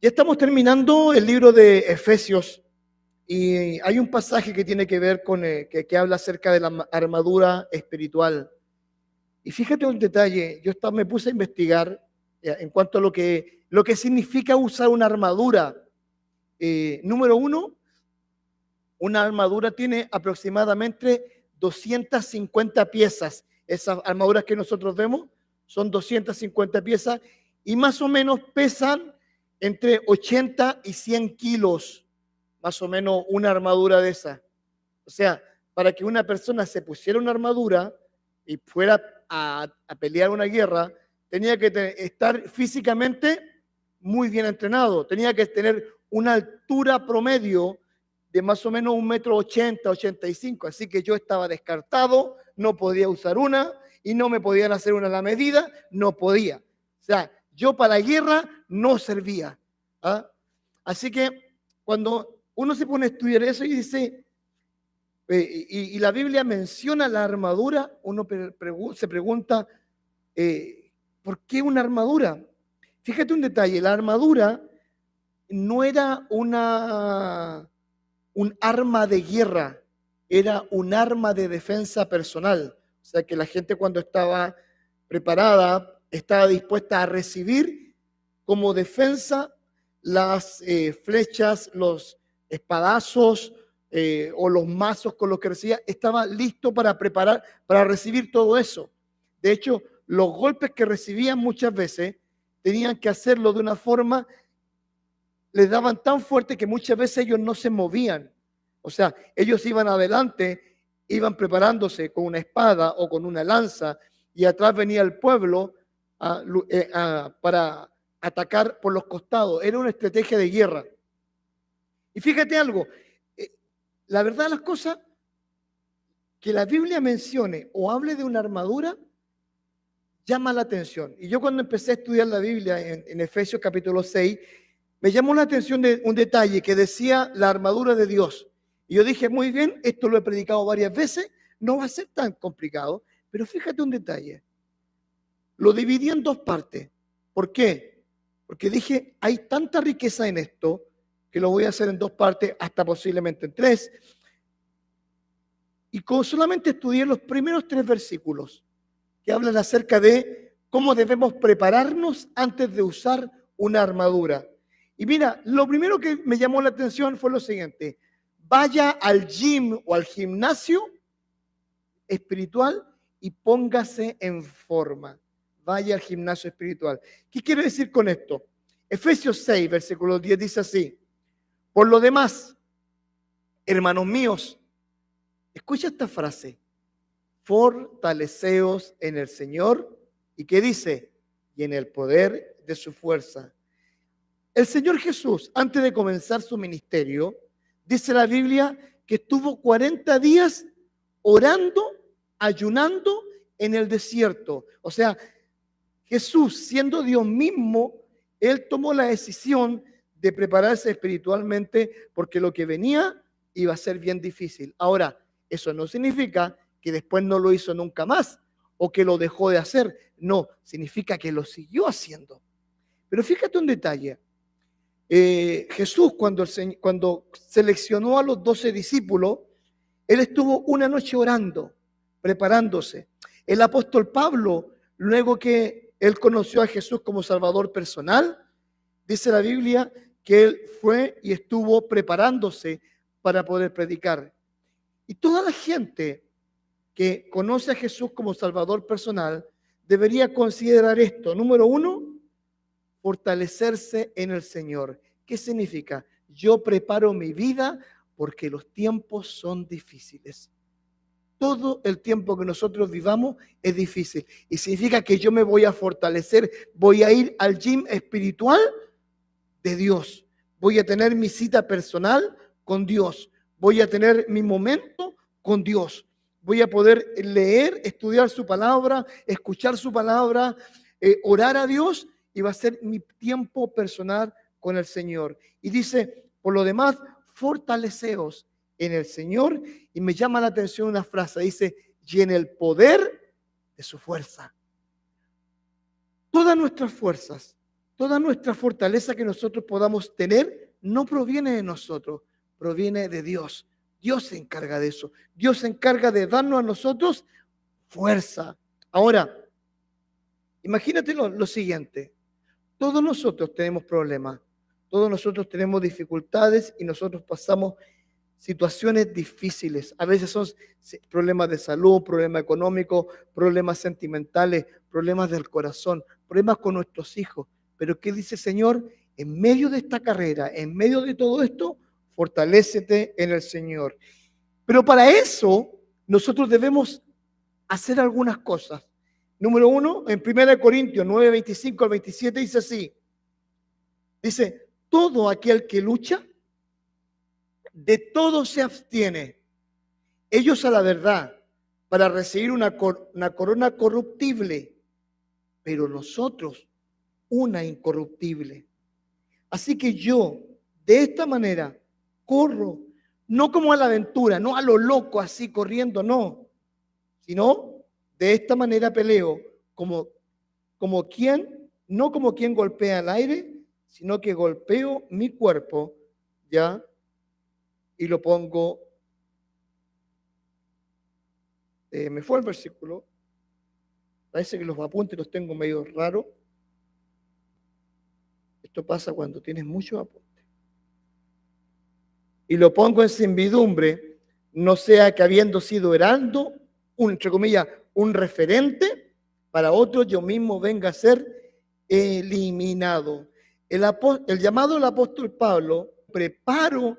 Ya estamos terminando el libro de Efesios y hay un pasaje que tiene que ver con que habla acerca de la armadura espiritual. Y fíjate un detalle, me puse a investigar en cuanto a lo que significa usar una armadura. Número uno, una armadura tiene aproximadamente 250 piezas. Esas armaduras que nosotros vemos son 250 piezas y más o menos pesan entre 80 y 100 kilos, más o menos una armadura de esa. O sea, para que una persona se pusiera una armadura y fuera a pelear una guerra, tenía que estar físicamente muy bien entrenado, tenía que tener una altura promedio de más o menos 1,80 m, 85. Así que yo estaba descartado, no podía usar una y no me podían hacer una a la medida, no podía. O sea, yo para la guerra no servía. ¿Ah? Así que cuando uno se pone a estudiar eso y dice, y la Biblia menciona la armadura, uno se pregunta, ¿por qué una armadura? Fíjate un detalle, la armadura no era un arma de guerra, era un arma de defensa personal. O sea que la gente cuando estaba preparada, estaba dispuesta a recibir como defensa las flechas, los espadazos o los mazos con los que recibía, estaba listo para preparar, para recibir todo eso. De hecho, los golpes que recibían muchas veces tenían que hacerlo de una forma, les daban tan fuerte que muchas veces ellos no se movían. O sea, ellos iban adelante, iban preparándose con una espada o con una lanza y atrás venía el pueblo para atacar por los costados. Era una estrategia de guerra. Y fíjate algo, la verdad de las cosas, que la Biblia mencione o hable de una armadura, llama la atención. Y yo cuando empecé a estudiar la Biblia en Efesios capítulo 6, me llamó la atención de un detalle que decía la armadura de Dios. Y yo dije, muy bien, esto lo he predicado varias veces, no va a ser tan complicado, pero fíjate un detalle. Lo dividí en dos partes. ¿Por qué? Porque dije, hay tanta riqueza en esto que lo voy a hacer en dos partes, hasta posiblemente en tres. Y solamente estudié los primeros 3 versículos que hablan acerca de cómo debemos prepararnos antes de usar una armadura. Y mira, lo primero que me llamó la atención fue lo siguiente: vaya al gym o al gimnasio espiritual y póngase en forma. Vaya al gimnasio espiritual. ¿Qué quiere decir con esto? Efesios 6, versículo 10 dice así: por lo demás, hermanos míos, escucha esta frase: fortaleceos en el Señor. ¿Y qué dice? Y en el poder de su fuerza. El Señor Jesús, antes de comenzar su ministerio, dice la Biblia que estuvo 40 días orando, ayunando en el desierto. O sea, Jesús, siendo Dios mismo, Él tomó la decisión de prepararse espiritualmente porque lo que venía iba a ser bien difícil. Ahora, eso no significa que después no lo hizo nunca más o que lo dejó de hacer. No, significa que lo siguió haciendo. Pero fíjate un detalle. Jesús, cuando seleccionó a los 12 discípulos, Él estuvo una noche orando, preparándose. El apóstol Pablo, luego que él conoció a Jesús como Salvador personal, dice la Biblia que él fue y estuvo preparándose para poder predicar. Y toda la gente que conoce a Jesús como Salvador personal debería considerar esto. Número uno, fortalecerse en el Señor. ¿Qué significa? Yo preparo mi vida porque los tiempos son difíciles. Todo el tiempo que nosotros vivamos es difícil. Y significa que yo me voy a fortalecer, voy a ir al gym espiritual de Dios. Voy a tener mi cita personal con Dios. Voy a tener mi momento con Dios. Voy a poder leer, estudiar su palabra, escuchar su palabra, orar a Dios, y va a ser mi tiempo personal con el Señor. Y dice, por lo demás, fortaleceos en el Señor. Y me llama la atención una frase, dice, y en el poder de su fuerza. Todas nuestras fuerzas, toda nuestra fortaleza que nosotros podamos tener no proviene de nosotros, proviene de Dios. Dios se encarga de eso. Dios se encarga de darnos a nosotros fuerza. Ahora, imagínate lo siguiente. Todos nosotros tenemos problemas, todos nosotros tenemos dificultades y nosotros pasamos situaciones difíciles. A veces son problemas de salud, problemas económicos, problemas sentimentales, problemas del corazón, problemas con nuestros hijos. Pero ¿qué dice el Señor? En medio de esta carrera, en medio de todo esto, fortalécete en el Señor. Pero para eso nosotros debemos hacer algunas cosas. Número uno, en 1 Corintios 9, 25 al 27 dice así. Dice, todo aquel que lucha, de todo se abstiene. Ellos a la verdad, para recibir una corona corruptible, pero nosotros una incorruptible. Así que yo, de esta manera, corro, no como a la aventura, no a lo loco así corriendo, no, sino de esta manera peleo, como quien, no como quien golpea el aire, sino que golpeo mi cuerpo, ya, y lo pongo, me fue el versículo, parece que los apuntes los tengo medio raros. Esto pasa cuando tienes muchos apuntes. Y lo pongo en servidumbre, no sea que habiendo sido heraldo, entre comillas, un referente, para otros yo mismo venga a ser eliminado. El llamado del apóstol Pablo, preparo,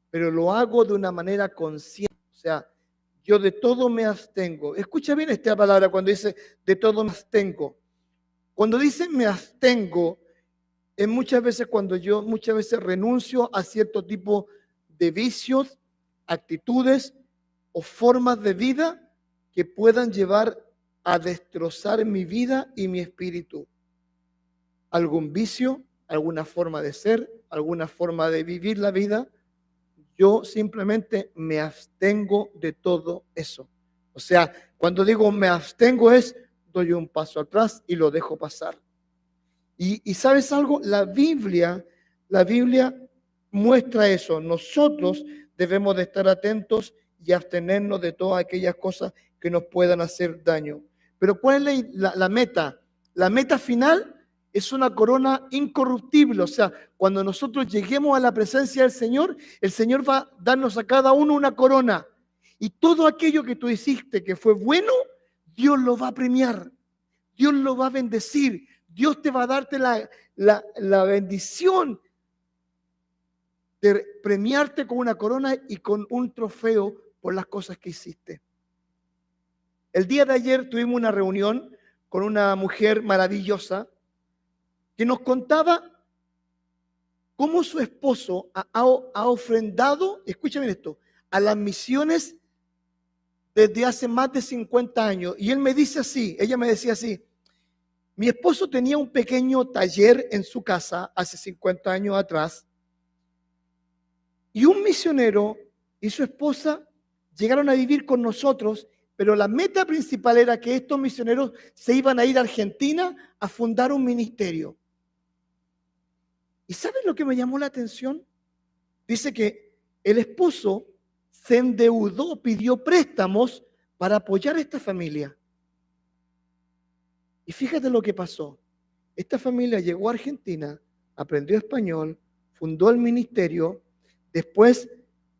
pero lo hago de una manera consciente. O sea, yo de todo me abstengo. Escucha bien esta palabra cuando dice de todo me abstengo. Cuando dice me abstengo, es muchas veces cuando yo muchas veces renuncio a cierto tipo de vicios, actitudes o formas de vida que puedan llevar a destrozar mi vida y mi espíritu. Algún vicio, alguna forma de ser, alguna forma de vivir la vida, yo simplemente me abstengo de todo eso. O sea, cuando digo me abstengo es, doy un paso atrás y lo dejo pasar. Y ¿sabes algo? La Biblia muestra eso. Nosotros debemos de estar atentos y abstenernos de todas aquellas cosas que nos puedan hacer daño. Pero ¿cuál es la meta? La meta final es una corona incorruptible. O sea, cuando nosotros lleguemos a la presencia del Señor, el Señor va a darnos a cada uno una corona. Y todo aquello que tú hiciste que fue bueno, Dios lo va a premiar. Dios lo va a bendecir. Dios te va a darte la bendición de premiarte con una corona y con un trofeo por las cosas que hiciste. El día de ayer tuvimos una reunión con una mujer maravillosa que nos contaba cómo su esposo ha ofrendado, escúchame esto, a las misiones desde hace más de 50 años. Y él me dice así, ella me decía así, mi esposo tenía un pequeño taller en su casa hace 50 años atrás y un misionero y su esposa llegaron a vivir con nosotros, pero la meta principal era que estos misioneros se iban a ir a Argentina a fundar un ministerio. ¿Y saben lo que me llamó la atención? Dice que el esposo se endeudó, pidió préstamos para apoyar a esta familia. Y fíjate lo que pasó. Esta familia llegó a Argentina, aprendió español, fundó el ministerio, después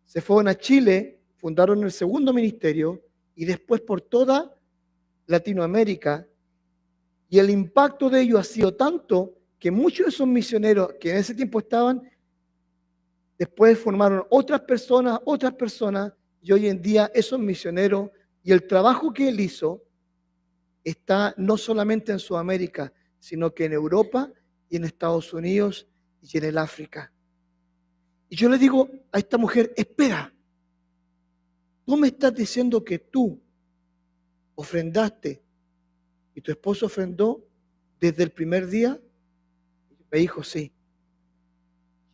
se fueron a Chile, fundaron el segundo ministerio y después por toda Latinoamérica. Y el impacto de ello ha sido tanto que muchos de esos misioneros que en ese tiempo estaban, después formaron otras personas, y hoy en día esos misioneros y el trabajo que él hizo está no solamente en Sudamérica, sino que en Europa y en Estados Unidos y en el África. Y yo le digo a esta mujer, espera, tú me estás diciendo que tú ofrendaste y tu esposo ofrendó desde el primer día. Me dijo, sí,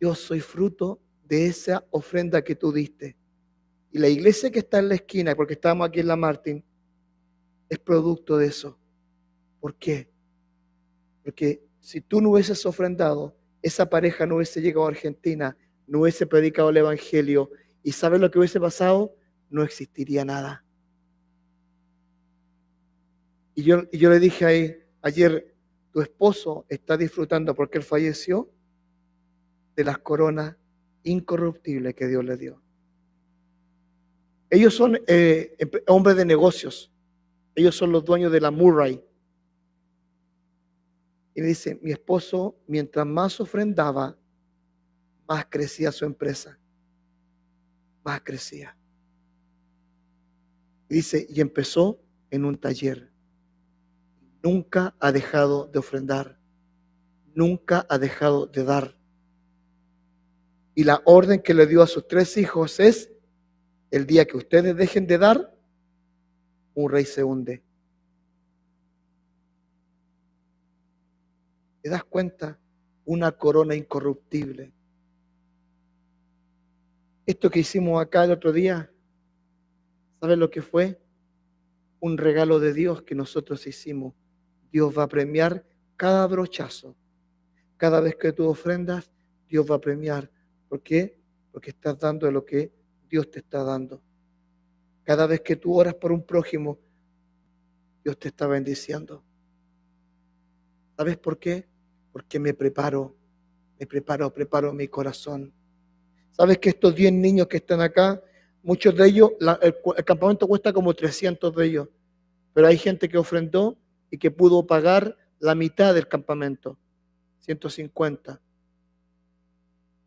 yo soy fruto de esa ofrenda que tú diste. Y la iglesia que está en la esquina, porque estábamos aquí en la Martín, es producto de eso. ¿Por qué? Porque si tú no hubieses ofrendado, esa pareja no hubiese llegado a Argentina, no hubiese predicado el Evangelio. ¿Y sabes lo que hubiese pasado? No existiría nada. Y yo le dije ahí, ayer, tu esposo está disfrutando porque él falleció de las coronas incorruptibles que Dios le dio. Ellos son hombres de negocios. Ellos son los dueños de la Murray. Y me dice, mi esposo, mientras más ofrendaba, más crecía su empresa. Más crecía. Y dice, y empezó en un taller. Nunca ha dejado de ofrendar. Nunca ha dejado de dar. Y la orden que le dio a sus 3 hijos es, el día que ustedes dejen de dar, un rey se hunde. ¿Te das cuenta? Una corona incorruptible. Esto que hicimos acá el otro día, ¿sabes lo que fue? Un regalo de Dios que nosotros hicimos. Dios va a premiar cada brochazo. Cada vez que tú ofrendas, Dios va a premiar. ¿Por qué? Porque estás dando de lo que Dios te está dando. Cada vez que tú oras por un prójimo, Dios te está bendiciendo. ¿Sabes por qué? Porque preparo mi corazón. ¿Sabes que estos 10 niños que están acá, muchos de ellos, el campamento cuesta como 300 de ellos, pero hay gente que ofrendó y que pudo pagar la mitad del campamento, 150,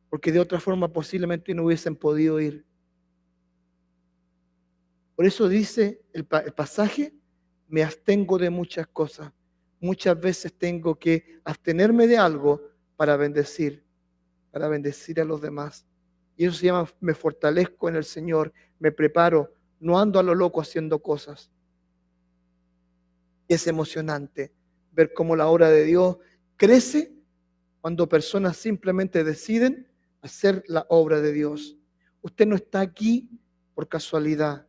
porque de otra forma posiblemente no hubiesen podido ir. Por eso dice el pasaje, me abstengo de muchas cosas. Muchas veces tengo que abstenerme de algo para bendecir a los demás. Y eso se llama, me fortalezco en el Señor, me preparo, no ando a lo loco haciendo cosas. Es emocionante ver cómo la obra de Dios crece cuando personas simplemente deciden hacer la obra de Dios. Usted no está aquí por casualidad.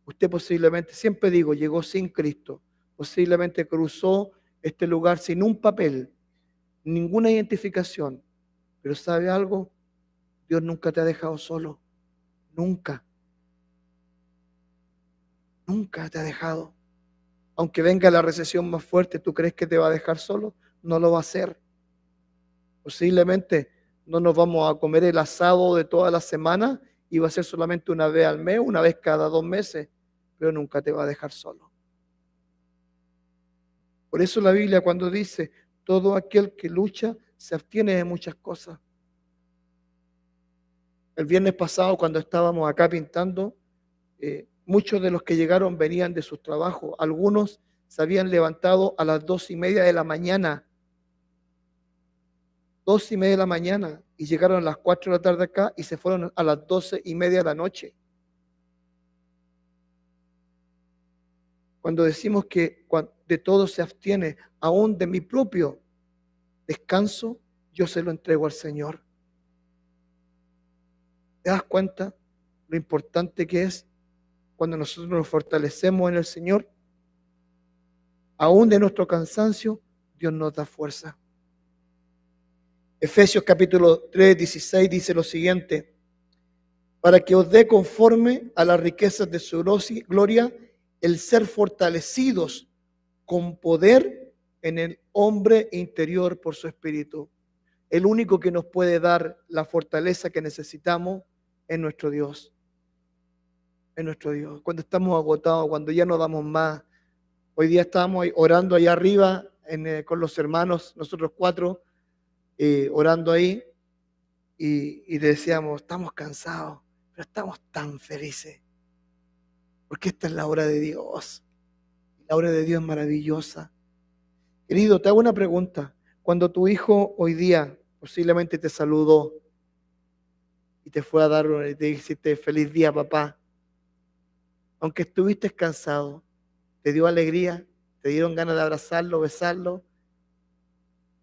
Usted posiblemente, siempre digo, llegó sin Cristo. Posiblemente cruzó este lugar sin un papel, ninguna identificación. Pero ¿sabe algo? Dios nunca te ha dejado solo. Nunca. Nunca te ha dejado. Aunque venga la recesión más fuerte, ¿tú crees que te va a dejar solo? No lo va a hacer. Posiblemente no nos vamos a comer el asado de toda la semana y va a ser solamente una vez al mes, una vez cada 2 meses, pero nunca te va a dejar solo. Por eso la Biblia cuando dice, todo aquel que lucha se abstiene de muchas cosas. El viernes pasado cuando estábamos acá pintando, muchos de los que llegaron venían de sus trabajos. Algunos se habían levantado a las 2:30 de la mañana. 2:30 de la mañana y llegaron a las 4 de la tarde acá y se fueron a las 12:30 de la noche. Cuando decimos que de todo se abstiene, aún de mi propio descanso, yo se lo entrego al Señor. ¿Te das cuenta lo importante que es cuando nosotros nos fortalecemos en el Señor? Aún de nuestro cansancio, Dios nos da fuerza. Efesios capítulo 3, 16 dice lo siguiente: para que os dé conforme a las riquezas de su gloria el ser fortalecidos con poder en el hombre interior por su espíritu. El único que nos puede dar la fortaleza que necesitamos es nuestro Dios. Es nuestro Dios. Cuando estamos agotados, cuando ya no damos más. Hoy día estábamos orando allá arriba con los hermanos, nosotros 4, orando ahí, y decíamos, estamos cansados, pero estamos tan felices, porque esta es la obra de Dios. La obra de Dios es maravillosa. Querido, te hago una pregunta. Cuando tu hijo hoy día posiblemente te saludó y te fue a dar, y te dijiste feliz día, papá, aunque estuviste cansado, te dio alegría, te dieron ganas de abrazarlo, besarlo.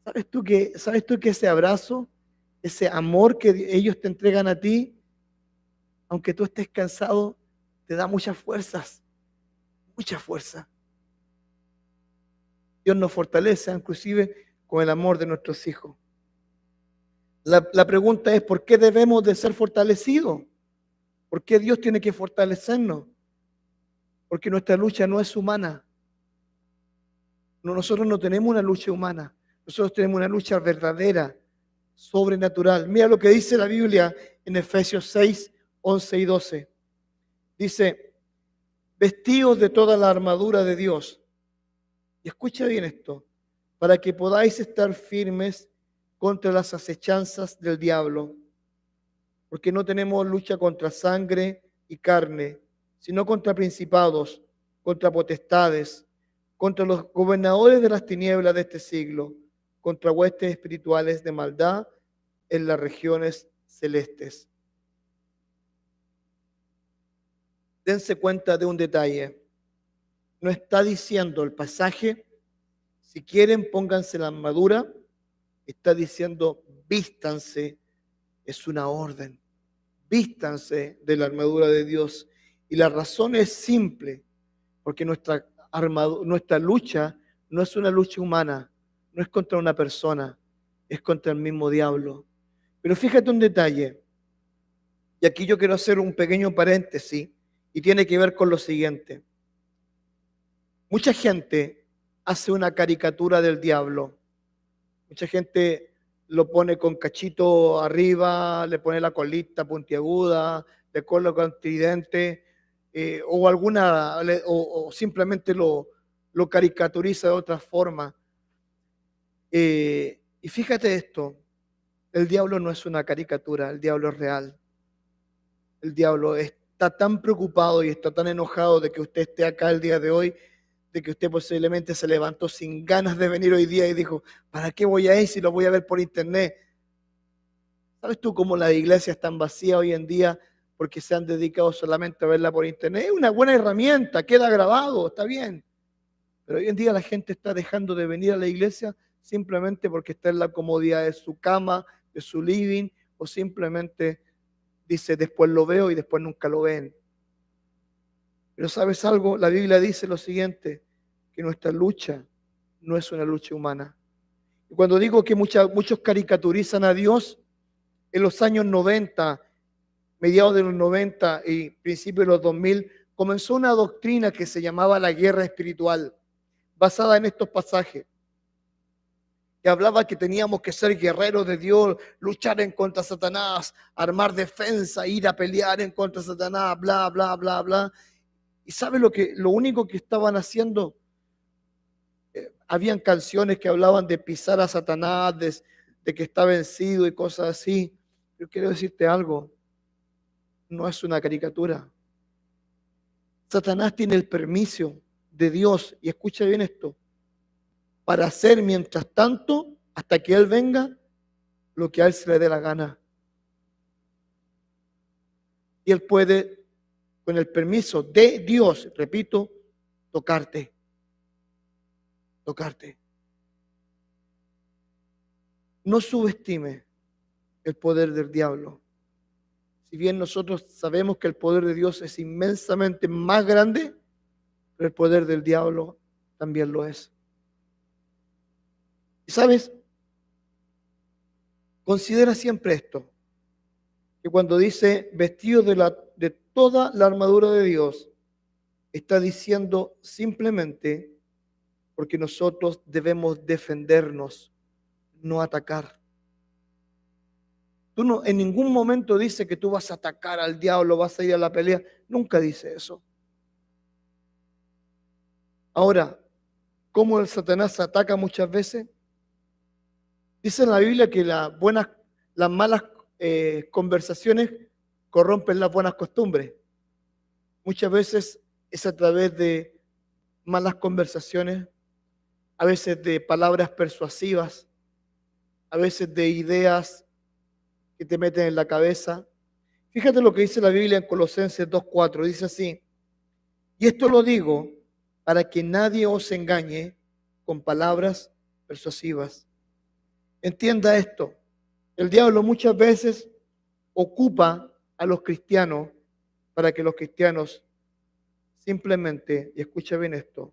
¿Sabes tú que ese abrazo, ese amor que ellos te entregan a ti, aunque tú estés cansado, te da muchas fuerzas, mucha fuerza? Dios nos fortalece inclusive con el amor de nuestros hijos. La pregunta es, ¿por qué debemos de ser fortalecidos? ¿Por qué Dios tiene que fortalecernos? Porque nuestra lucha no es humana. Nosotros no tenemos una lucha humana. Nosotros tenemos una lucha verdadera, sobrenatural. Mira lo que dice la Biblia en Efesios 6, 11 y 12. Dice, vestidos de toda la armadura de Dios. Y escucha bien esto, para que podáis estar firmes contra las acechanzas del diablo. Porque no tenemos lucha contra sangre y carne, sino contra principados, contra potestades, contra los gobernadores de las tinieblas de este siglo, contra huestes espirituales de maldad en las regiones celestes. Dense cuenta de un detalle. No está diciendo el pasaje, si quieren pónganse la armadura, está diciendo vístanse, es una orden. Vístanse de la armadura de Dios. Y la razón es simple, porque nuestra lucha no es una lucha humana, no es contra una persona, es contra el mismo diablo. Pero fíjate un detalle, y aquí yo quiero hacer un pequeño paréntesis, y tiene que ver con lo siguiente. Mucha gente hace una caricatura del diablo. Mucha gente lo pone con cachito arriba, le pone la colita puntiaguda, le coloca un tridente, o simplemente lo caricaturiza de otra forma. Y fíjate esto, el diablo no es una caricatura, el diablo es real. El diablo está tan preocupado y está tan enojado de que usted esté acá el día de hoy, de que usted posiblemente se levantó sin ganas de venir hoy día y dijo, ¿para qué voy a ir si lo voy a ver por internet? ¿Sabes tú cómo las iglesias están vacías hoy en día porque se han dedicado solamente a verla por internet? Es una buena herramienta, queda grabado, está bien. Pero hoy en día la gente está dejando de venir a la iglesia simplemente porque está en la comodidad de su cama, de su living, o simplemente dice, después lo veo y después nunca lo ven. Pero ¿sabes algo? La Biblia dice lo siguiente, que nuestra lucha no es una lucha humana. Y cuando digo que muchos caricaturizan a Dios, en los años 90, mediados de los 90 y principios de los 2000, comenzó una doctrina que se llamaba la guerra espiritual, basada en estos pasajes, que hablaba que teníamos que ser guerreros de Dios, luchar en contra de Satanás, armar defensa, ir a pelear en contra de Satanás, bla, bla, bla, bla. ¿Y sabe lo único que estaban haciendo? Habían canciones que hablaban de pisar a Satanás, de que está vencido y cosas así. Yo quiero decirte algo, no es una caricatura. Satanás tiene el permiso de Dios, y escucha bien esto, para hacer mientras tanto, hasta que Él venga, lo que a Él se le dé la gana. Y Él puede, con el permiso de Dios, repito, tocarte. No subestime el poder del diablo. Si bien nosotros sabemos que el poder de Dios es inmensamente más grande, pero el poder del diablo también lo es. Y sabes, considera siempre esto, que cuando dice vestido de toda la armadura de Dios, está diciendo simplemente porque nosotros debemos defendernos, no atacar. Tú no, en ningún momento dice que tú vas a atacar al diablo, vas a ir a la pelea. Nunca dice eso. Ahora, ¿cómo el Satanás ataca muchas veces? Dice en la Biblia que las malas conversaciones corrompen las buenas costumbres. Muchas veces es a través de malas conversaciones, a veces de palabras persuasivas, a veces de ideas que te meten en la cabeza. Fíjate lo que dice la Biblia en Colosenses 2:4. Dice así, y esto lo digo para que nadie os engañe con palabras persuasivas. Entienda esto, el diablo muchas veces ocupa a los cristianos para que los cristianos simplemente, y escucha bien esto,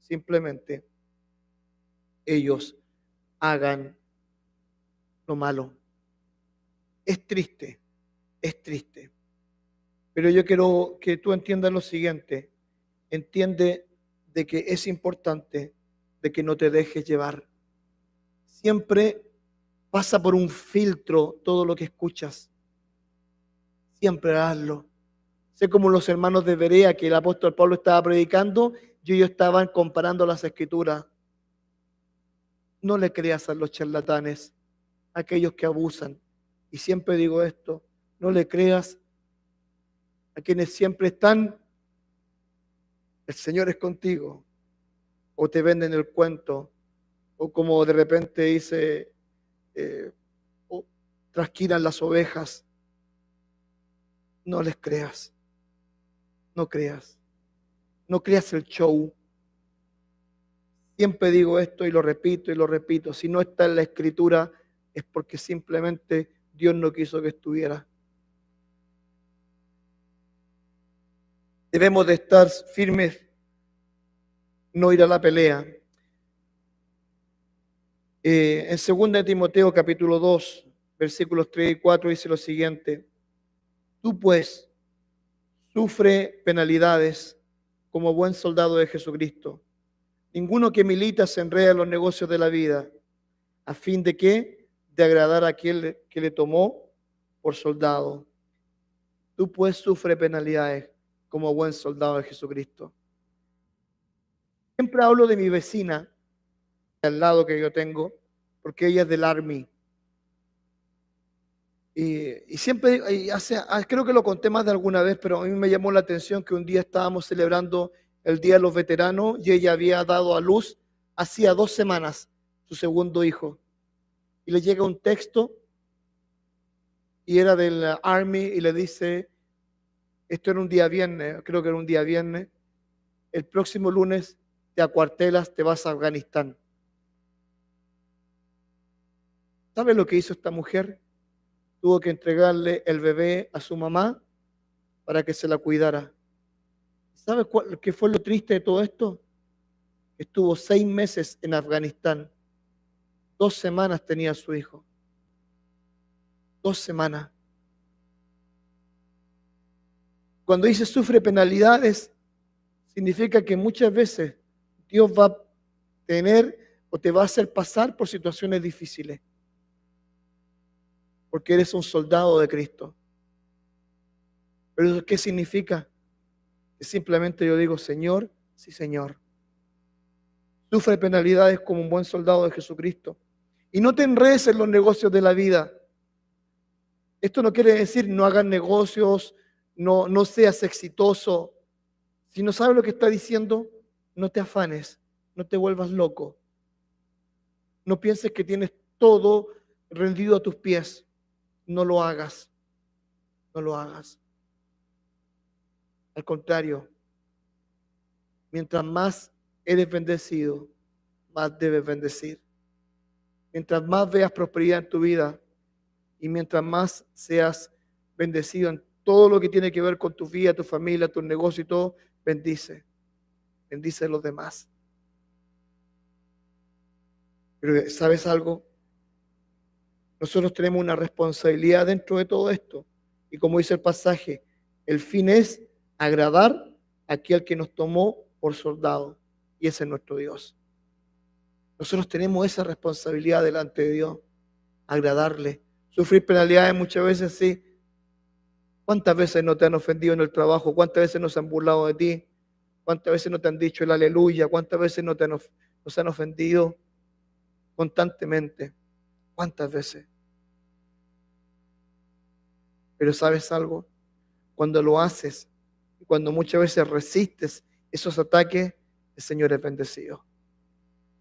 simplemente ellos hagan lo malo. Es triste, es triste. Pero yo quiero que tú entiendas lo siguiente. Entiende de que es importante de que no te dejes llevar. Siempre pasa por un filtro todo lo que escuchas. Siempre hazlo. Sé como los hermanos de Berea que el apóstol Pablo estaba predicando y ellos estaban comparando las escrituras. No le creas a los charlatanes, a aquellos que abusan. Y siempre digo esto, no le creas a quienes siempre están, el Señor es contigo, o te venden el cuento, o como de repente dice, o trasquilan las ovejas. No les creas, no creas, no creas el show. Siempre digo esto y lo repito, si no está en la escritura es porque simplemente Dios no quiso que estuviera. Debemos de estar firmes, no ir a la pelea. En 2 Timoteo capítulo 2, versículos 3 y 4 dice lo siguiente: tú pues sufre penalidades como buen soldado de Jesucristo. Ninguno que milita se enreda en los negocios de la vida, a fin de que de agradar a aquel que le tomó por soldado. Tú pues sufre penalidades como buen soldado de Jesucristo. Siempre hablo de mi vecina al lado que yo tengo, porque ella es del Army. Y siempre, creo que lo conté más de alguna vez, pero a mí me llamó la atención que un día estábamos celebrando el Día de los Veteranos y ella había dado a luz hacía 2 semanas su segundo hijo. Y le llega un texto y era del Army y le dice, esto era un día viernes, creo que era un día viernes, el próximo lunes te acuartelas, te vas a Afganistán. ¿Sabe lo que hizo esta mujer? Tuvo que entregarle el bebé a su mamá para que se la cuidara. ¿Sabe qué fue lo triste de todo esto? Estuvo 6 meses en Afganistán. 2 semanas tenía su hijo. 2 semanas. Cuando dice sufre penalidades, significa que muchas veces Dios va a tener o te va a hacer pasar por situaciones difíciles. Porque eres un soldado de Cristo. ¿Pero qué significa? Que simplemente yo digo, Señor, sí, Señor. Sufre penalidades como un buen soldado de Jesucristo. Y no te enredes en los negocios de la vida. Esto no quiere decir no hagas negocios, no seas exitoso. Si no sabes lo que está diciendo, no te afanes, no te vuelvas loco. No pienses que tienes todo rendido a tus pies. No lo hagas. No lo hagas. Al contrario, mientras más eres bendecido, más debes bendecir. Mientras más veas prosperidad en tu vida y mientras más seas bendecido en todo lo que tiene que ver con tu vida, tu familia, tu negocio y todo, bendice. Bendice a los demás. Pero ¿sabes algo? Nosotros tenemos una responsabilidad dentro de todo esto. Y como dice el pasaje, el fin es agradar a aquel que nos tomó por soldado. Y ese es nuestro Dios. Nosotros tenemos esa responsabilidad delante de Dios. Agradarle. Sufrir penalidades muchas veces sí. ¿Cuántas veces no te han ofendido en el trabajo? ¿Cuántas veces no se han burlado de ti? ¿Cuántas veces no te han dicho el aleluya? ¿Cuántas veces nos han ofendido constantemente? ¿Cuántas veces? Pero ¿sabes algo? Cuando lo haces, y cuando muchas veces resistes esos ataques, el Señor es bendecido.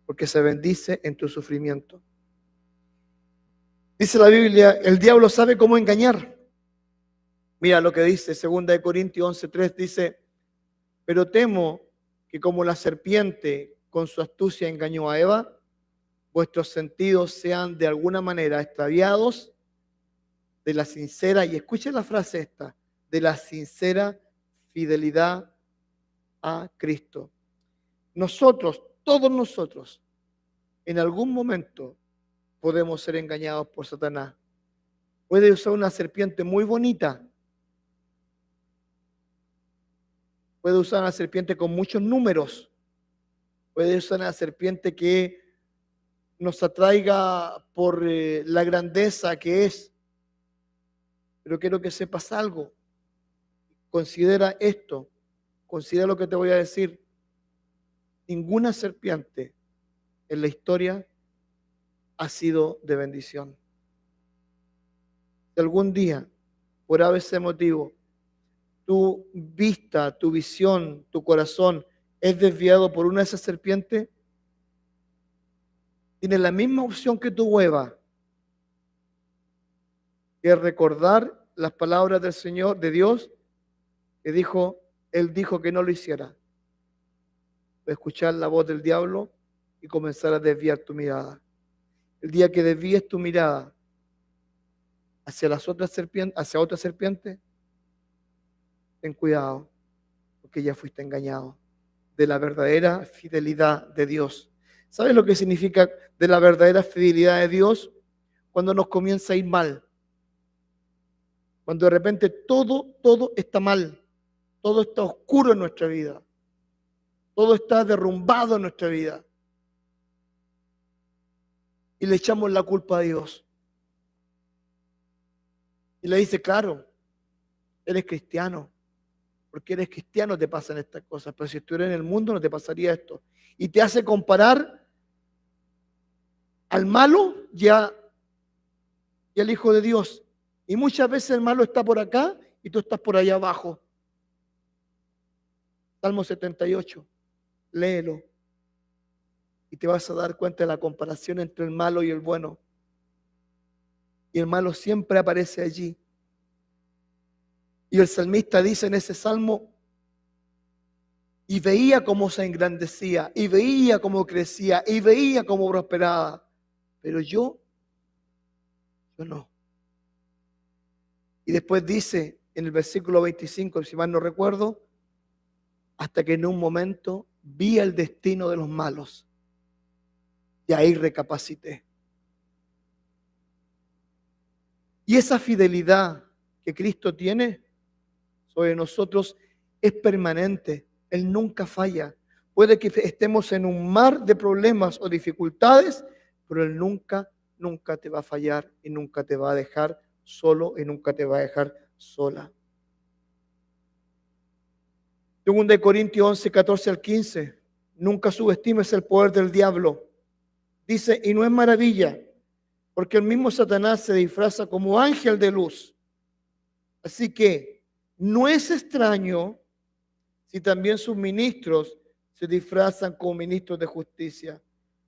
Porque se bendice en tu sufrimiento. Dice la Biblia, el diablo sabe cómo engañar. Mira lo que dice 2 Corintios 11:3, dice, pero temo que como la serpiente con su astucia engañó a Eva, vuestros sentidos sean de alguna manera extraviados de la sincera, y escuchen la frase esta, de la sincera fidelidad a Cristo. Nosotros, todos nosotros, En algún momento podemos ser engañados por Satanás. Puede usar una serpiente muy bonita, puede usar una serpiente con muchos números, puede usar una serpiente que nos atraiga por la grandeza que es. Pero quiero que sepas algo. Considera esto, considera lo que te voy a decir. Ninguna serpiente en la historia ha sido de bendición. Si algún día, por ese motivo, tu vista, tu visión, tu corazón es desviado por una de esas serpientes, tienes la misma opción que tu hueva, que es recordar las palabras del Señor, de Dios, que dijo, Él dijo que no lo hiciera. Escuchar la voz del diablo y comenzar a desviar tu mirada. El día que desvíes tu mirada hacia las otras serpientes, hacia otra serpiente, ten cuidado, porque ya fuiste engañado de la verdadera fidelidad de Dios. ¿Sabes lo que significa de la verdadera fidelidad de Dios? Cuando nos comienza a ir mal. Cuando de repente todo está mal. Todo está oscuro en nuestra vida. Todo está derrumbado en nuestra vida. Y le echamos la culpa a Dios. Y le dice, claro, eres cristiano. Porque eres cristiano te pasan estas cosas. Pero si estuvieras en el mundo no te pasaría esto. Y te hace comparar al malo y al Hijo de Dios. Y muchas veces el malo está por acá y tú estás por allá abajo. Salmo 78, léelo. Y te vas a dar cuenta de la comparación entre el malo y el bueno. Y el malo siempre aparece allí. Y el salmista dice en ese salmo, y veía cómo se engrandecía, y veía cómo crecía, y veía cómo prosperaba. Pero yo no. Y después dice en el versículo 25, si mal no recuerdo, hasta que en un momento vi el destino de los malos. Y ahí recapacité. Y esa fidelidad que Cristo tiene sobre nosotros es permanente. Él nunca falla. Puede que estemos en un mar de problemas o dificultades, pero Él nunca te va a fallar y nunca te va a dejar solo y nunca te va a dejar sola. 2 Corintios 11, 14 al 15. Nunca subestimes el poder del diablo. Dice, y no es maravilla, porque el mismo Satanás se disfraza como ángel de luz. Así que no es extraño si también sus ministros se disfrazan como ministros de justicia,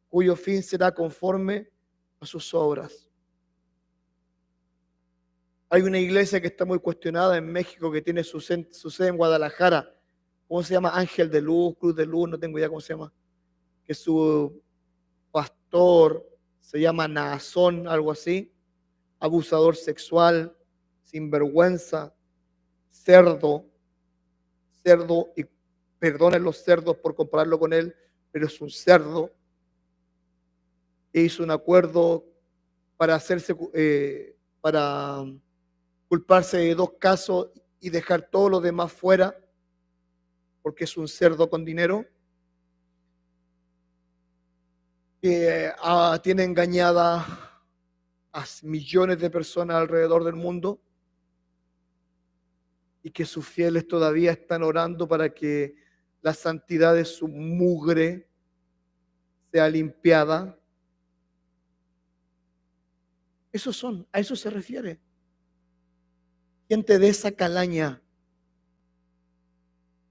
cuyo fin será conforme a sus obras. Hay una iglesia que está muy cuestionada en México, que tiene su sede en Guadalajara. ¿Cómo se llama? Ángel de Luz, Cruz de Luz, no tengo idea cómo se llama. Que su pastor se llama Naasón, algo así. Abusador sexual, sinvergüenza, cerdo, y perdonen los cerdos por compararlo con él, pero es un cerdo. E hizo un acuerdo para para culparse de 2 casos y dejar todo lo demás fuera, porque es un cerdo con dinero, que tiene engañada a millones de personas alrededor del mundo, y que sus fieles todavía están orando para que la santidad de su mugre sea limpiada. A eso se refiere. Gente de esa calaña.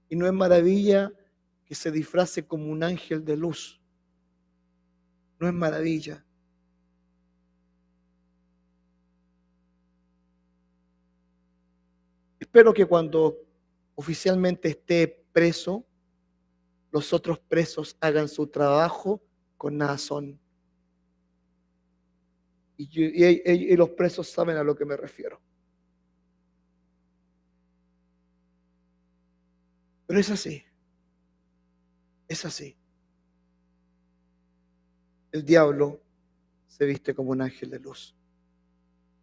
Y no es maravilla que se disfrace como un ángel de luz. No es maravilla. Espero que cuando oficialmente esté preso, los otros presos hagan su trabajo con Naasón. Y los presos saben a lo que me refiero. Pero es así. Es así. El diablo se viste como un ángel de luz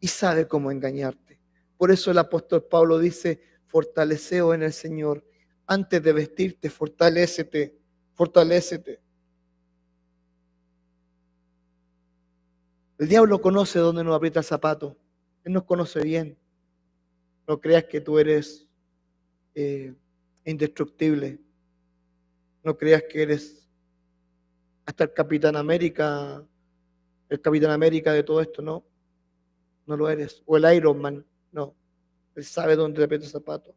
y sabe cómo engañarte. Por eso el apóstol Pablo dice, fortaleceos en el Señor. Antes de vestirte, fortalécete, fortalécete. El diablo conoce dónde nos aprieta el zapato. Él nos conoce bien. No creas que tú eres indestructible. No creas que eres hasta el Capitán América de todo esto, no. No lo eres. O el Iron Man, no. Él sabe dónde te aprieta el zapato.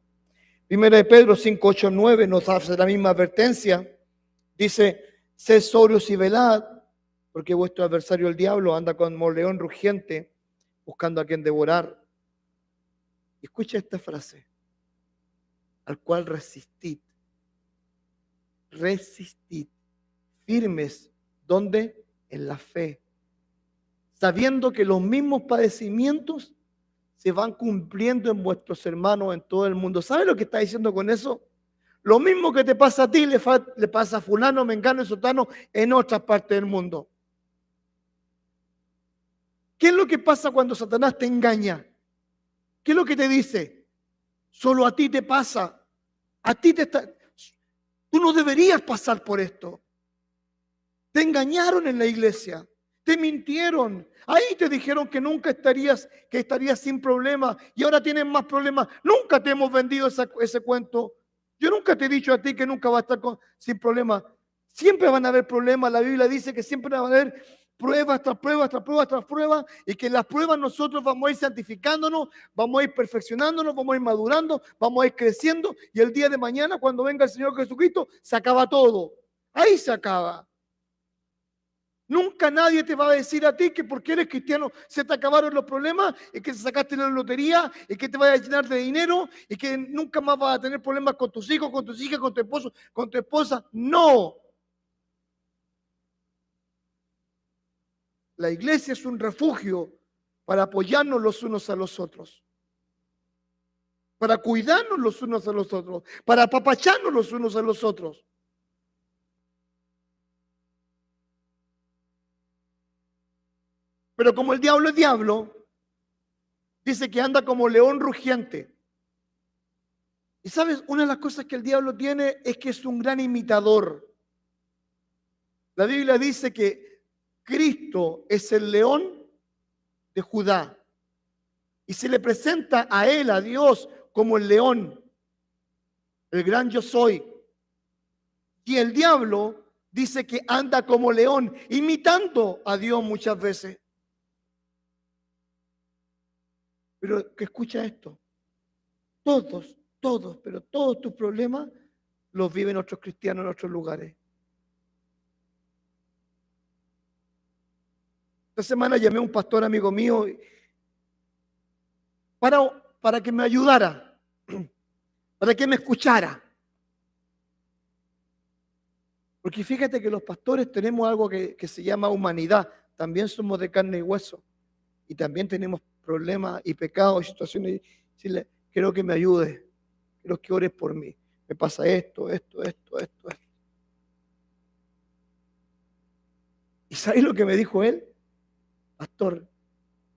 Primera de Pedro 5, 8, 9 nos hace la misma advertencia. Dice, sed sobrios y velad, porque vuestro adversario el diablo anda como león rugiente, buscando a quien devorar. Escucha esta frase, al cual resistid, firmes, ¿dónde? En la fe, sabiendo que los mismos padecimientos se van cumpliendo en vuestros hermanos en todo el mundo. ¿Sabes lo que está diciendo con eso? Lo mismo que te pasa a ti, le pasa a fulano, mengano y sotano en otras partes del mundo. ¿Qué es lo que pasa cuando Satanás te engaña? ¿Qué es lo que te dice? Solo a ti te pasa. Tú no deberías pasar por esto. Te engañaron en la iglesia. Te mintieron. Ahí te dijeron que nunca estarías sin problemas y ahora tienes más problemas. Nunca te hemos vendido ese cuento. Yo nunca te he dicho a ti que nunca va a estar sin problemas. Siempre van a haber problemas. La Biblia dice que siempre van a haber pruebas tras pruebas, tras pruebas, tras pruebas, y que en las pruebas nosotros vamos a ir santificándonos, vamos a ir perfeccionándonos, vamos a ir madurando, vamos a ir creciendo, y el día de mañana, cuando venga el Señor Jesucristo, se acaba todo. Ahí se acaba. Nunca nadie te va a decir a ti que porque eres cristiano se te acabaron los problemas y que sacaste la lotería y que te vayas a llenar de dinero y que nunca más vas a tener problemas con tus hijos, con tus hijas, con tu esposo, con tu esposa. No. La iglesia es un refugio para apoyarnos los unos a los otros, para cuidarnos los unos a los otros, para apapacharnos los unos a los otros. Pero como el diablo es diablo, dice que anda como león rugiente. Y sabes, una de las cosas que el diablo tiene es que es un gran imitador. La Biblia dice que Cristo es el león de Judá. Y se le presenta a él, a Dios, como el león, el gran yo soy. Y el diablo dice que anda como león, imitando a Dios muchas veces. Pero que escucha esto. Pero todos tus problemas los viven otros cristianos en otros lugares. Esta semana llamé a un pastor amigo mío para que me ayudara, para que me escuchara. Porque fíjate que los pastores tenemos algo que se llama humanidad. También somos de carne y hueso. Y también tenemos problemas y pecados y situaciones. Decirle, quiero que me ayudes. Quiero que ores por mí. Me pasa esto. ¿Y sabes lo que me dijo él? Pastor,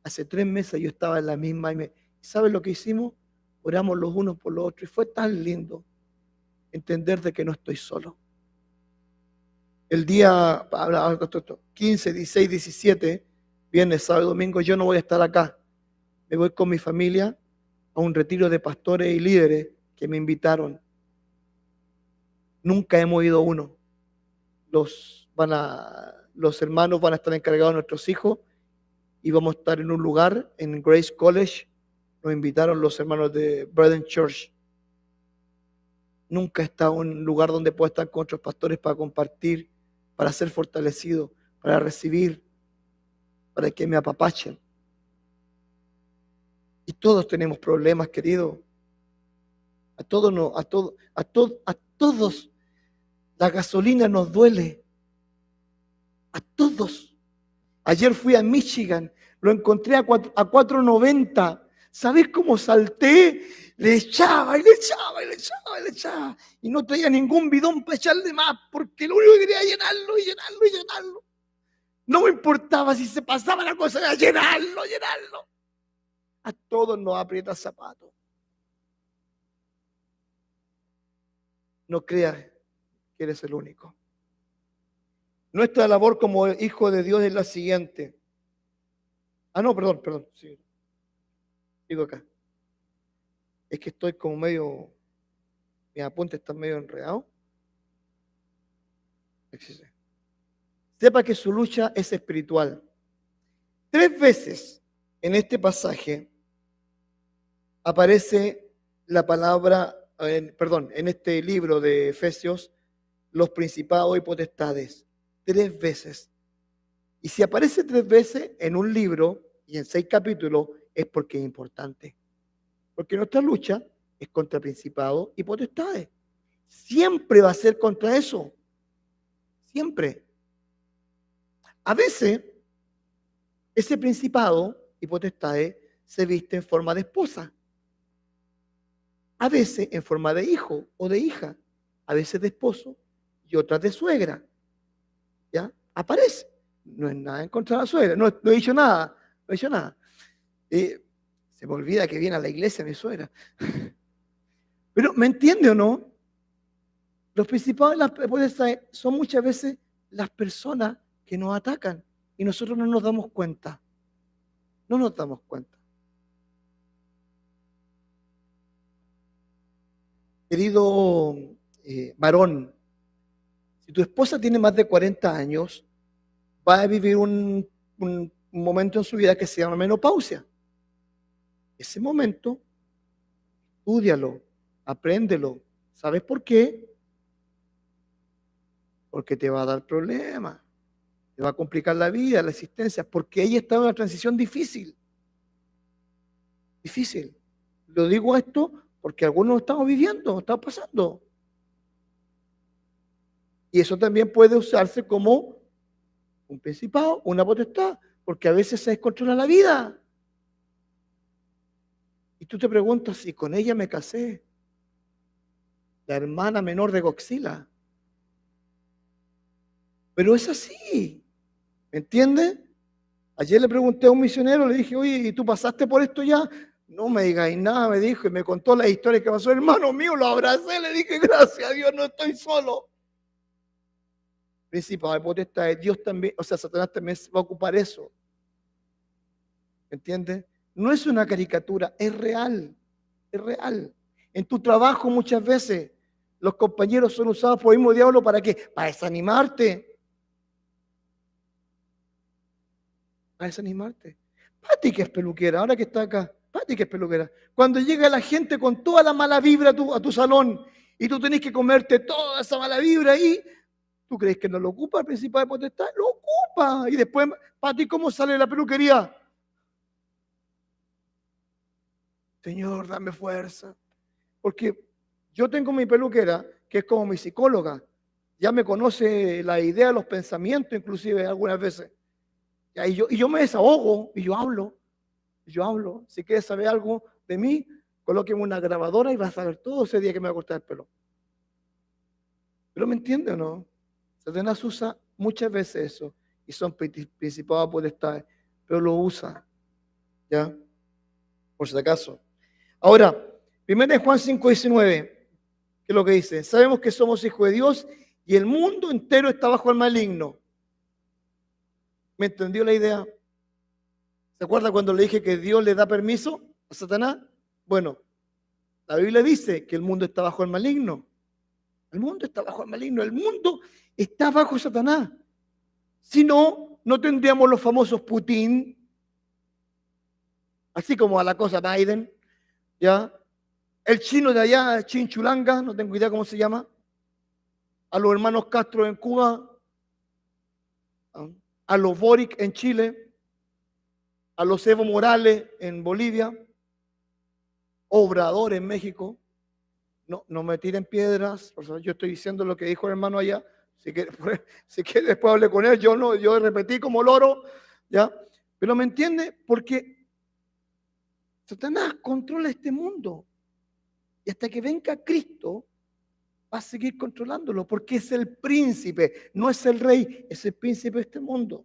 hace 3 meses yo estaba en la misma. ¿Sabes lo que hicimos? Oramos los unos por los otros. Y fue tan lindo entender de que no estoy solo. El día 15, 16, 17, viernes, sábado y domingo, yo no voy a estar acá. Me voy con mi familia a un retiro de pastores y líderes que me invitaron. Nunca hemos ido a uno. Los hermanos van a estar encargados de nuestros hijos y vamos a estar en un lugar, en Grace College. Nos invitaron los hermanos de Brethren Church. Nunca he estado en un lugar donde pueda estar con otros pastores para compartir, para ser fortalecido, para recibir, para que me apapachen. Y todos tenemos problemas, querido. A todos la gasolina nos duele. A todos. Ayer fui a Michigan, lo encontré a 4.90. ¿Sabes cómo salté? Le echaba. Y no traía ningún bidón para echarle más, porque lo único que quería era llenarlo. No me importaba si se pasaba la cosa, era llenarlo, llenarlo. A todos nos aprieta el zapato. No creas que eres el único. Nuestra labor como hijo de Dios es la siguiente. No, perdón. Sí, digo acá. Es que estoy como medio, mis apuntes están medio enredados. Sepa que su lucha es espiritual. 3 veces en este pasaje aparece la palabra, en este libro de Efesios, los principados y potestades. 3 veces. Y si aparece 3 veces en un libro y en 6 capítulos, es porque es importante. Porque nuestra lucha es contra principados y potestades. Siempre va a ser contra eso. Siempre. A veces, ese principado y potestades se viste en forma de esposa. A veces en forma de hijo o de hija. A veces de esposo y otras de suegra. ¿Ya? Aparece. No es nada en contra de la suegra. No he dicho nada. No he dicho nada. Se me olvida que viene a la iglesia mi suegra. Pero, ¿me entiende o no? Los principados y las potestades son muchas veces las personas que nos atacan y nosotros no nos damos cuenta. No nos damos cuenta. Querido varón, si tu esposa tiene más de 40 años, va a vivir un momento en su vida que se llama menopausia. Ese momento, estúdialo, apréndelo. ¿Sabes por qué? Porque te va a dar problemas, te va a complicar la vida, la existencia, porque ella está en una transición difícil. Difícil. Lo digo esto porque algunos lo estamos viviendo, está pasando. Y eso también puede usarse como un principado, una potestad, porque a veces se descontrola la vida. Y tú te preguntas, si con ella me casé, la hermana menor de Godzilla. Pero es así, ¿me entiendes? Ayer le pregunté a un misionero, le dije, oye, ¿y tú pasaste por esto ya? No me digáis nada, me dijo, y me contó la historia que pasó. Hermano mío, lo abracé, le dije, gracias a Dios, no estoy solo. Principado de potestad, Dios también, o sea, Satanás también va a ocupar eso. ¿Me entiendes? No es una caricatura, es real, es real. En tu trabajo muchas veces los compañeros son usados por el mismo diablo, ¿para qué? Para desanimarte. Para desanimarte. Pati, que es peluquera, ahora que está acá, Pati, que es peluquera. Cuando llega la gente con toda la mala vibra a tu salón y tú tenés que comerte toda esa mala vibra ahí, ¿tú crees que no lo ocupa el principal de potestad? Lo ocupa. Y después, Pati, ¿cómo sale la peluquería? Señor, dame fuerza. Porque yo tengo mi peluquera, que es como mi psicóloga. Ya me conoce la idea, los pensamientos, inclusive algunas veces. Y yo me desahogo y yo hablo. Si quieres saber algo de mí, colóqueme una grabadora y vas a saber todo ese día que me va a cortar el pelo. ¿Pero me entiende o no? Satanás usa muchas veces eso y son principados potestades, pero lo usa, ¿ya? Por si acaso. Ahora, 1 Juan 5:19, ¿qué es lo que dice? Sabemos que somos hijos de Dios y el mundo entero está bajo el maligno. ¿Me entendió la idea? ¿Se acuerda cuando le dije que Dios le da permiso a Satanás? Bueno, la Biblia dice que el mundo está bajo el maligno. El mundo está bajo el maligno. El mundo está bajo Satanás. Si no, no tendríamos los famosos Putin, así como a la cosa Biden, ¿ya? El chino de allá, Chinchulanga, no tengo idea cómo se llama. A los hermanos Castro en Cuba, a los Boric en Chile, a los Evo Morales en Bolivia, Obrador en México. No me tiren piedras, por favor, yo estoy diciendo lo que dijo el hermano allá. Si que después hable con él, yo repetí como loro, ¿ya? Pero ¿me entiende? Porque Satanás controla este mundo. Y hasta que venga Cristo, va a seguir controlándolo, porque es el príncipe, no es el rey, es el príncipe de este mundo.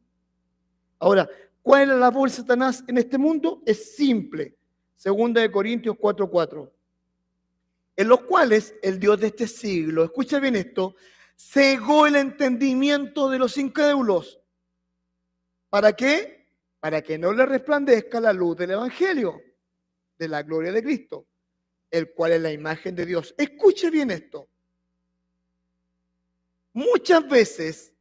Ahora, ¿cuál es la labor de Satanás en este mundo? Es simple. 2 Corintios 4:4. En los cuales el Dios de este siglo, escucha bien esto, cegó el entendimiento de los incrédulos. ¿Para qué? Para que no le resplandezca la luz del Evangelio, de la gloria de Cristo, el cual es la imagen de Dios. Escuche bien esto. Muchas veces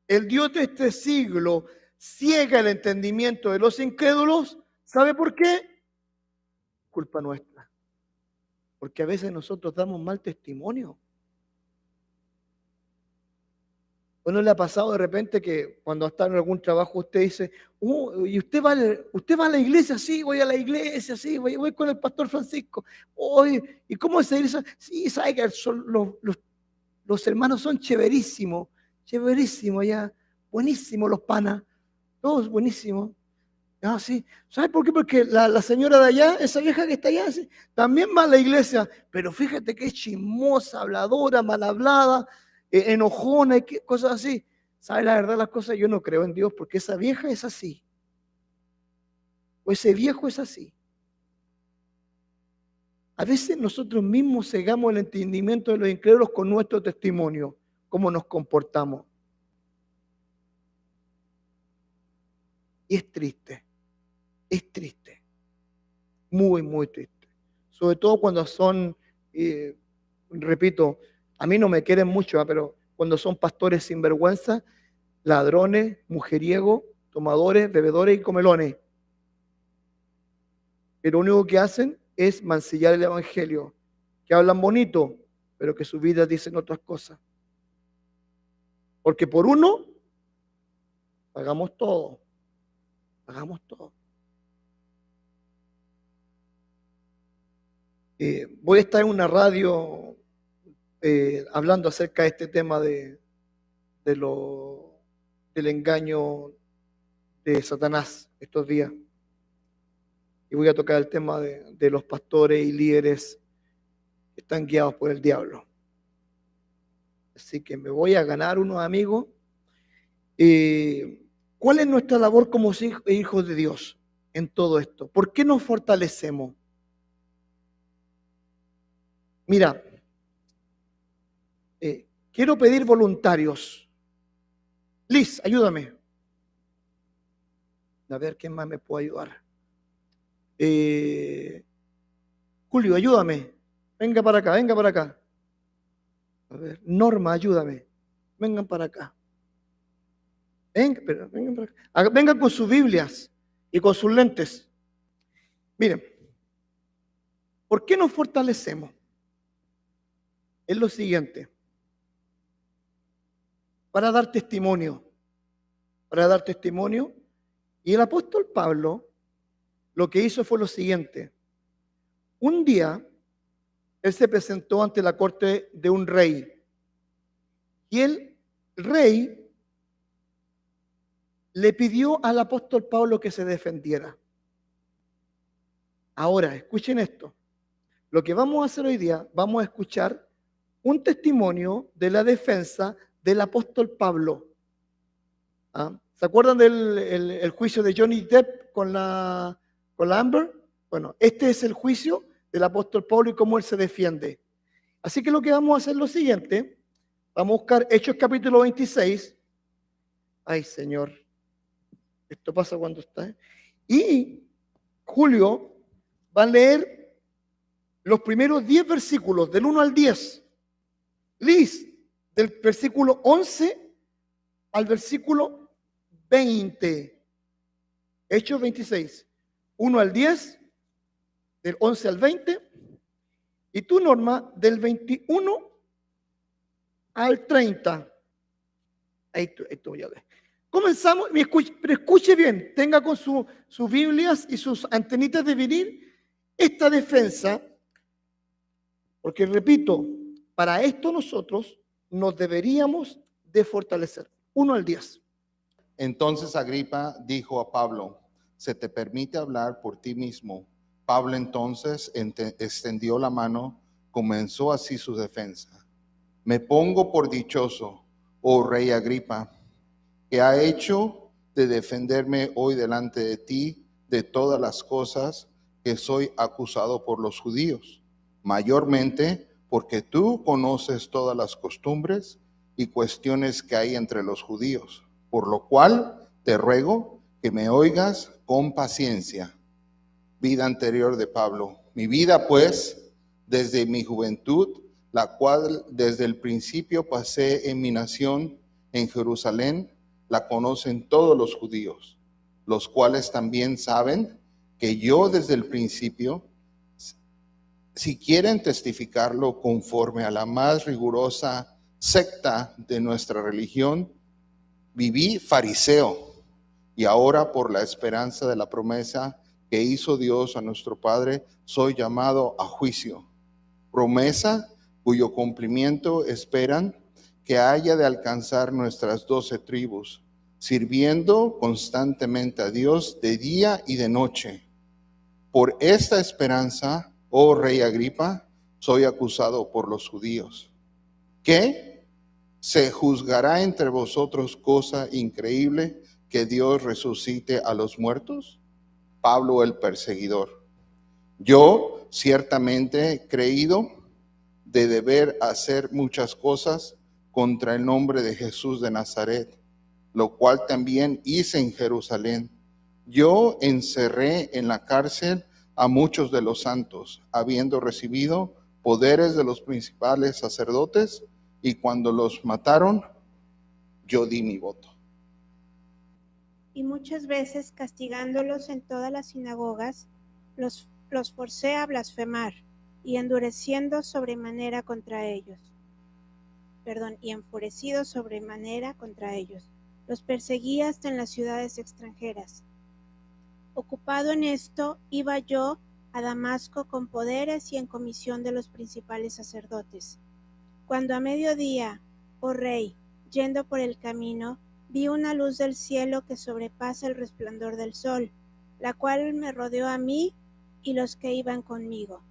el Dios de este siglo ciega el entendimiento de los incrédulos. ¿Sabe por qué? Culpa nuestra. Porque a veces nosotros damos mal testimonio. ¿O no le ha pasado de repente que cuando está en algún trabajo usted dice, ¿y usted va a la iglesia? Sí, voy a la iglesia, sí, voy con el pastor Francisco. ¿Y cómo se dice? Sí, sabe que los hermanos son chéverísimos, ya, buenísimos los panas, todos buenísimos. Ah, sí. ¿Sabe por qué? Porque la señora de allá, esa vieja que está allá, sí, también va a la iglesia, pero fíjate que es chismosa, habladora, mal hablada, enojona y cosas así. ¿Sabe la verdad las cosas? Yo no creo en Dios porque esa vieja es así. O ese viejo es así. A veces nosotros mismos cegamos el entendimiento de los incrédulos con nuestro testimonio, cómo nos comportamos. Y es triste. Es triste, muy, muy triste. Sobre todo cuando son, repito, a mí no me quieren mucho, pero cuando son pastores sinvergüenza, ladrones, mujeriegos, tomadores, bebedores y comelones. Que lo único que hacen es mancillar el evangelio, que hablan bonito, pero que sus vidas dicen otras cosas. Porque por uno, pagamos todo. Pagamos todo. Voy a estar en una radio hablando acerca de este tema del engaño de Satanás estos días. Y voy a tocar el tema de los pastores y líderes que están guiados por el diablo. Así que me voy a ganar unos amigos. ¿Cuál es nuestra labor como hijos de Dios en todo esto? ¿Por qué nos fortalecemos? Mira, quiero pedir voluntarios. Liz, ayúdame. A ver, ¿quién más me puede ayudar? Julio, ayúdame. Venga para acá, venga para acá. A ver, Norma, ayúdame. Vengan para acá. Vengan para acá. Vengan con sus Biblias y con sus lentes. Miren, ¿por qué nos fortalecemos? Es lo siguiente. Para dar testimonio. Para dar testimonio. Y el apóstol Pablo lo que hizo fue lo siguiente. Un día, él se presentó ante la corte de un rey. Y el rey le pidió al apóstol Pablo que se defendiera. Ahora, escuchen esto. Lo que vamos a hacer hoy día, vamos a escuchar un testimonio de la defensa del apóstol Pablo. ¿Ah? ¿Se acuerdan del juicio de Johnny Depp con la Amber? Bueno, este es el juicio del apóstol Pablo y cómo él se defiende. Así que lo que vamos a hacer es lo siguiente. Vamos a buscar Hechos capítulo 26. Ay, Señor. Esto pasa cuando está. Y Julio va a leer los primeros 10 versículos, del 1 al 10. Liz, del versículo 11 al versículo 20. Hechos 26. 1 al 10, del 11 al 20. Y tú, Norma, del 21 al 30. Ahí voy a ver. Comenzamos, pero escuche bien, tenga con sus Biblias y sus antenitas de vinil esta defensa, porque repito, para esto nosotros nos deberíamos de fortalecer. 1 al 10. Entonces Agripa dijo a Pablo, ¿se te permite hablar por ti mismo? Pablo entonces extendió la mano, comenzó así su defensa. Me pongo por dichoso, oh rey Agripa, que ha hecho de defenderme hoy delante de ti de todas las cosas que soy acusado por los judíos, mayormente porque tú conoces todas las costumbres y cuestiones que hay entre los judíos, por lo cual te ruego que me oigas con paciencia. Vida anterior de Pablo. Mi vida, pues, desde mi juventud, la cual desde el principio pasé en mi nación, en Jerusalén, la conocen todos los judíos, los cuales también saben que yo desde el principio, si quieren testificarlo conforme a la más rigurosa secta de nuestra religión, viví fariseo, y ahora por la esperanza de la promesa que hizo Dios a nuestro Padre, soy llamado a juicio. Promesa cuyo cumplimiento esperan que haya de alcanzar nuestras 12 tribus, sirviendo constantemente a Dios de día y de noche. Por esta esperanza, oh rey Agripa, soy acusado por los judíos. ¿Qué? ¿Se juzgará entre vosotros cosa increíble que Dios resucite a los muertos? Pablo el perseguidor. Yo ciertamente he creído de deber hacer muchas cosas contra el nombre de Jesús de Nazaret, lo cual también hice en Jerusalén. Yo encerré en la cárcel a muchos de los santos, habiendo recibido poderes de los principales sacerdotes, y cuando los mataron, yo di mi voto. Y muchas veces, castigándolos en todas las sinagogas, los forcé a blasfemar, y endureciendo sobremanera contra ellos. Y enfurecido sobremanera contra ellos, los perseguí hasta en las ciudades extranjeras. Ocupado en esto, iba yo a Damasco con poderes y en comisión de los principales sacerdotes. Cuando a mediodía, oh rey, yendo por el camino, vi una luz del cielo que sobrepasa el resplandor del sol, la cual me rodeó a mí y los que iban conmigo.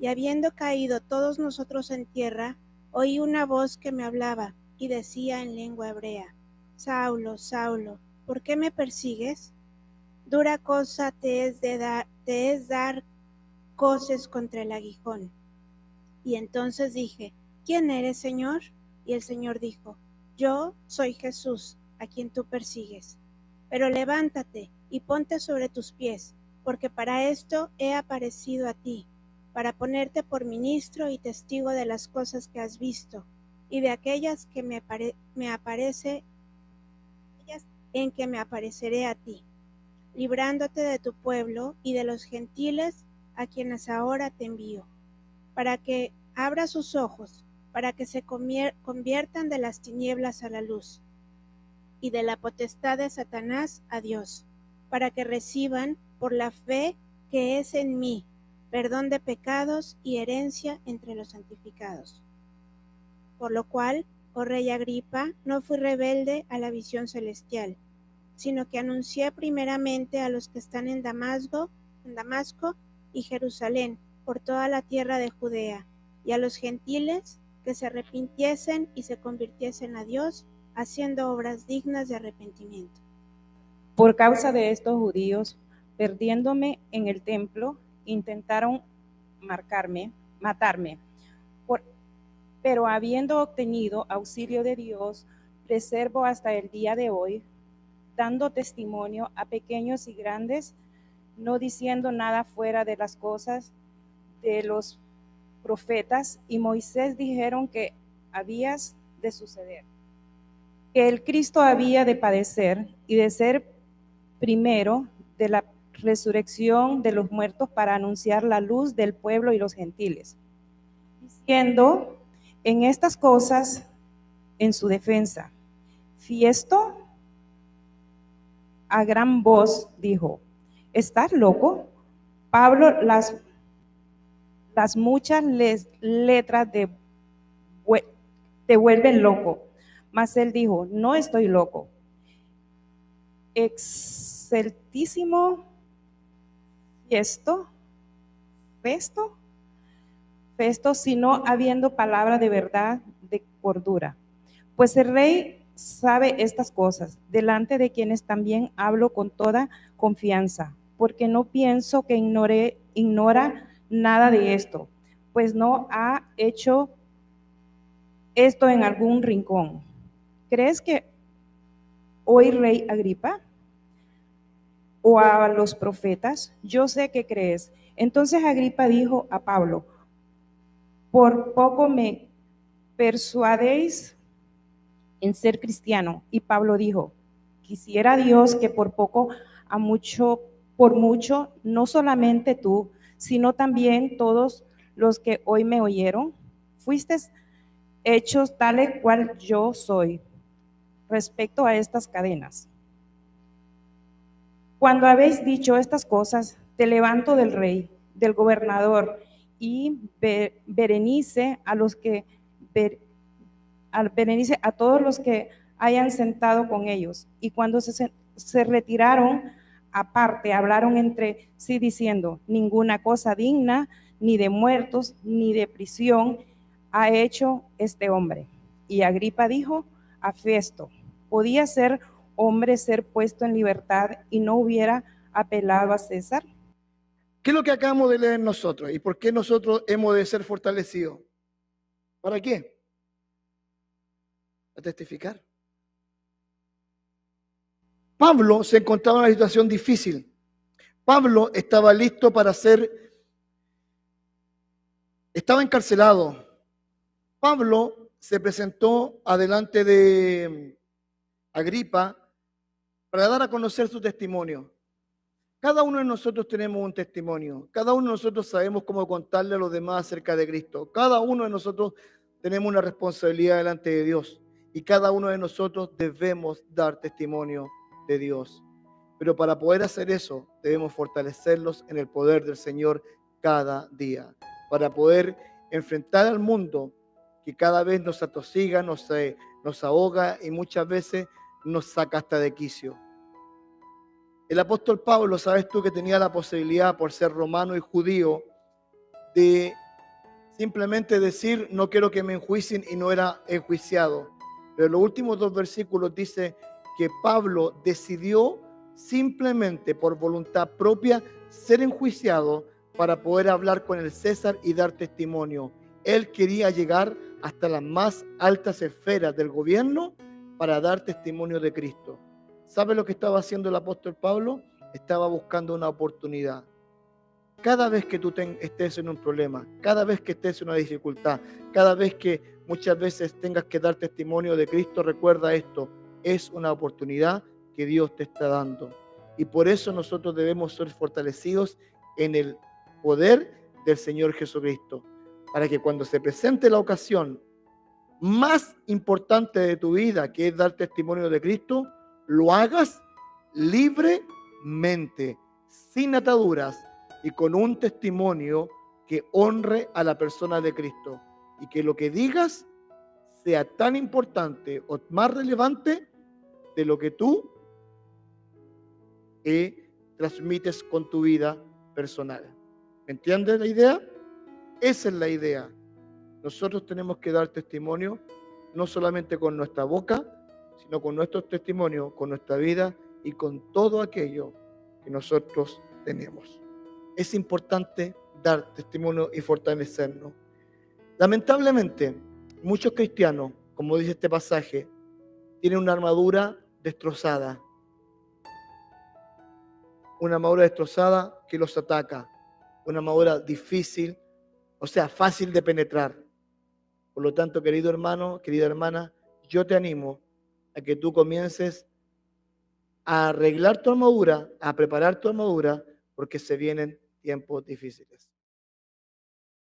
Y habiendo caído todos nosotros en tierra, oí una voz que me hablaba y decía en lengua hebrea: Saulo, Saulo, ¿por qué me persigues? Dura cosa te es dar coces contra el aguijón. Y entonces dije: ¿Quién eres, Señor? Y el Señor dijo: Yo soy Jesús, a quien tú persigues. Pero levántate y ponte sobre tus pies, porque para esto he aparecido a ti, para ponerte por ministro y testigo de las cosas que has visto, y de aquellas que en que me apareceré a ti, librándote de tu pueblo y de los gentiles a quienes ahora te envío, para que abra sus ojos, para que se conviertan de las tinieblas a la luz, y de la potestad de Satanás a Dios, para que reciban por la fe que es en mí perdón de pecados y herencia entre los santificados. Por lo cual, oh rey Agripa, no fui rebelde a la visión celestial, sino que anuncié primeramente a los que están en Damasco y Jerusalén, por toda la tierra de Judea, y a los gentiles que se arrepintiesen y se convirtiesen a Dios, haciendo obras dignas de arrepentimiento. Por causa de estos judíos, perdiéndome en el templo, intentaron matarme. Pero habiendo obtenido auxilio de Dios, preservo hasta el día de hoy, dando testimonio a pequeños y grandes, no diciendo nada fuera de las cosas de los profetas y Moisés dijeron que habías de suceder, que el Cristo había de padecer y de ser primero de la resurrección de los muertos para anunciar la luz del pueblo y los gentiles, diciendo en estas cosas en su defensa. Festo a gran voz dijo: ¿Estás loco? Pablo, las muchas letras te vuelven loco. Mas él dijo: no estoy loco. Exceltísimo Festo, sino habiendo palabra de verdad de cordura. Pues el rey sabe estas cosas, delante de quienes también hablo con toda confianza, porque no pienso que ignora nada de esto, pues no ha hecho esto en algún rincón. ¿Crees que hoy, rey Agripa, o a los profetas? Yo sé que crees. Entonces Agripa dijo a Pablo, por poco me persuadéis en ser cristiano. Y Pablo dijo, quisiera Dios que por poco a mucho, por mucho, no solamente tú, sino también todos los que hoy me oyeron, fuiste hechos tal cual yo soy respecto a estas cadenas. Cuando habéis dicho estas cosas, te levanto del rey, del gobernador y Berenice Berenice a todos los que hayan sentado con ellos. Y cuando se retiraron aparte, hablaron entre sí diciendo, ninguna cosa digna, ni de muertos, ni de prisión, ha hecho este hombre. Y Agripa dijo a Festo, ¿podía ser hombre ser puesto en libertad y no hubiera apelado a César? ¿Qué es lo que acabamos de leer nosotros? ¿Y por qué nosotros hemos de ser fortalecidos? ¿Para qué? A testificar. Pablo se encontraba en una situación difícil. Pablo estaba listo para estaba encarcelado. Pablo se presentó adelante de Agripa para dar a conocer su testimonio. Cada uno de nosotros tenemos un testimonio. Cada uno de nosotros sabemos cómo contarle a los demás acerca de Cristo. Cada uno de nosotros tenemos una responsabilidad delante de Dios. Y cada uno de nosotros debemos dar testimonio de Dios. Pero para poder hacer eso, debemos fortalecerlos en el poder del Señor cada día. Para poder enfrentar al mundo que cada vez nos atosiga, nos ahoga y muchas veces nos saca hasta de quicio. El apóstol Pablo, sabes tú que tenía la posibilidad, por ser romano y judío, de simplemente decir, no quiero que me enjuicien, y no era enjuiciado. Pero en los últimos 2 versículos dice que Pablo decidió simplemente por voluntad propia ser enjuiciado para poder hablar con el César y dar testimonio. Él quería llegar hasta las más altas esferas del gobierno para dar testimonio de Cristo. ¿Sabe lo que estaba haciendo el apóstol Pablo? Estaba buscando una oportunidad. Cada vez que tú estés en un problema, cada vez que estés en una dificultad, cada vez que muchas veces tengas que dar testimonio de Cristo, recuerda esto, es una oportunidad que Dios te está dando. Y por eso nosotros debemos ser fortalecidos en el poder del Señor Jesucristo, para que cuando se presente la ocasión más importante de tu vida, que es dar testimonio de Cristo, lo hagas libremente, sin ataduras y con un testimonio que honre a la persona de Cristo, y que lo que digas sea tan importante o más relevante de lo que tú transmites con tu vida personal. ¿Me entiendes la idea? Esa es la idea. Nosotros tenemos que dar testimonio no solamente con nuestra boca, sino con nuestros testimonios, con nuestra vida y con todo aquello que nosotros tenemos. Es importante dar testimonio y fortalecernos. Lamentablemente, muchos cristianos, como dice este pasaje, tienen una armadura destrozada. Una armadura destrozada que los ataca. Una armadura difícil, o sea, fácil de penetrar. Por lo tanto, querido hermano, querida hermana, yo te animo a que tú comiences a arreglar tu armadura, a preparar tu armadura, porque se vienen tiempos difíciles.